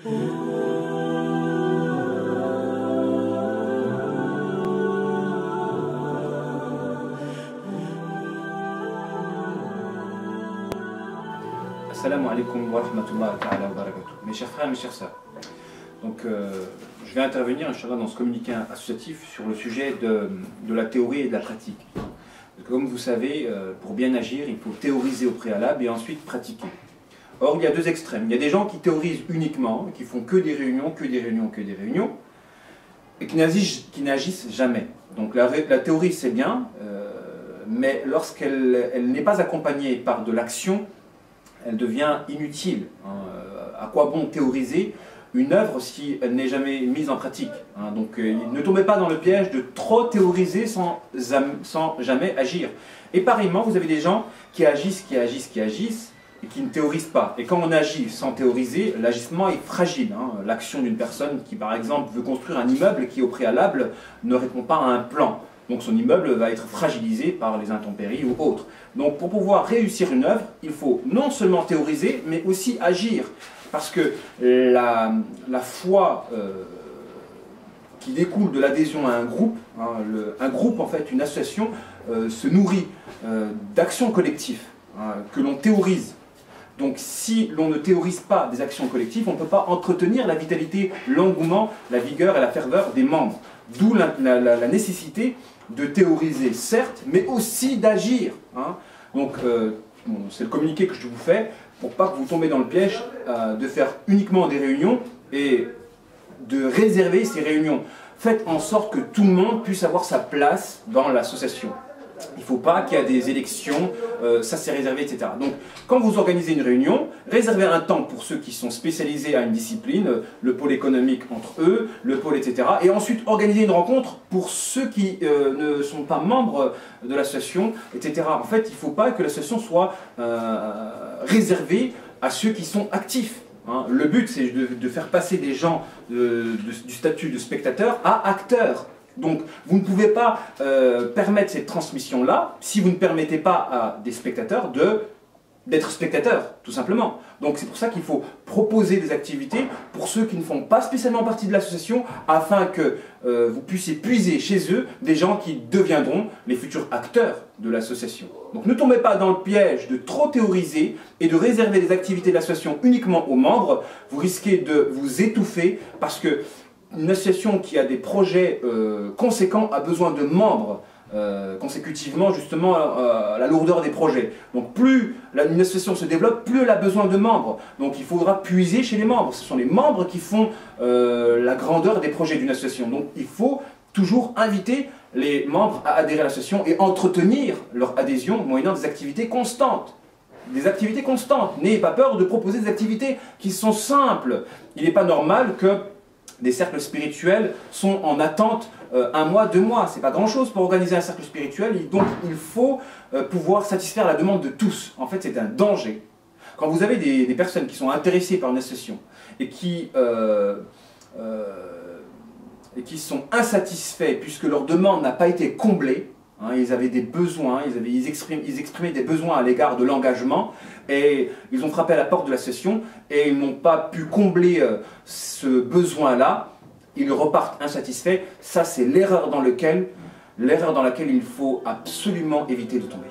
Assalamu alaikum wa rahmatullahi wa barakatuh. Mes chers frères, mes chères sœurs. Donc, je vais intervenir, Inch'Allah, dans ce communiqué associatif sur le sujet de la théorie et de la pratique. Comme vous savez, pour bien agir, il faut théoriser au préalable et ensuite pratiquer. Or, il y a deux extrêmes. Il y a des gens qui théorisent uniquement, qui font que des réunions, que des réunions, que des réunions, et qui n'agissent jamais. Donc, la théorie, c'est bien, mais lorsqu'elle n'est pas accompagnée par de l'action, elle devient inutile. À quoi bon théoriser une œuvre si elle n'est jamais mise en pratique? Donc ne tombez pas dans le piège de trop théoriser sans jamais agir. Et pareillement, vous avez des gens qui agissent et qui ne théorisent pas. Et quand on agit sans théoriser, l'agissement est fragile. L'action d'une personne qui, par exemple, veut construire un immeuble qui, au préalable, ne répond pas à un plan. Donc son immeuble va être fragilisé par les intempéries ou autres. Donc pour pouvoir réussir une œuvre, il faut non seulement théoriser, mais aussi agir. Parce que la foi qui découle de l'adhésion à un groupe, un groupe en fait, une association, se nourrit d'actions collectives que l'on théorise. Donc si l'on ne théorise pas des actions collectives, on ne peut pas entretenir la vitalité, l'engouement, la vigueur et la ferveur des membres. D'où la nécessité de théoriser, certes, mais aussi d'agir. Donc, c'est le communiqué que je vous fais pour pas que vous tombez dans le piège de faire uniquement des réunions et de réserver ces réunions. Faites en sorte que tout le monde puisse avoir sa place dans l'association. Il ne faut pas qu'il y ait des élections, ça c'est réservé, etc. Donc, quand vous organisez une réunion, réservez un temps pour ceux qui sont spécialisés à une discipline, le pôle économique entre eux, le pôle, etc. Et ensuite, organisez une rencontre pour ceux qui ne sont pas membres de l'association, etc. En fait, il ne faut pas que l'association soit réservée à ceux qui sont actifs. Le but, c'est de faire passer des gens du statut de spectateur à acteurs. Donc, vous ne pouvez pas permettre cette transmission-là si vous ne permettez pas à des spectateurs d'être spectateurs, tout simplement. Donc, c'est pour ça qu'il faut proposer des activités pour ceux qui ne font pas spécialement partie de l'association, afin que vous puissiez puiser chez eux des gens qui deviendront les futurs acteurs de l'association. Donc, ne tombez pas dans le piège de trop théoriser et de réserver les activités de l'association uniquement aux membres. Vous risquez de vous étouffer parce que une association qui a des projets conséquents a besoin de membres consécutivement justement à la lourdeur des projets. Donc plus une association se développe, plus elle a besoin de membres. Donc il faudra puiser chez les membres. Ce sont les membres qui font la grandeur des projets d'une association. Donc il faut toujours inviter les membres à adhérer à l'association et entretenir leur adhésion moyennant des activités constantes. Des activités constantes. N'ayez pas peur de proposer des activités qui sont simples. Il n'est pas normal que des cercles spirituels sont en attente 1 mois, 2 mois. C'est pas grand chose pour organiser un cercle spirituel, donc il faut pouvoir satisfaire la demande de tous. En fait, c'est un danger. Quand vous avez des personnes qui sont intéressées par une association et qui sont insatisfaits puisque leur demande n'a pas été comblée, ils avaient des besoins, ils exprimaient des besoins à l'égard de l'engagement et ils ont frappé à la porte de l'association et ils n'ont pas pu combler ce besoin-là, ils repartent insatisfaits. Ça, c'est l'erreur dans laquelle il faut absolument éviter de tomber.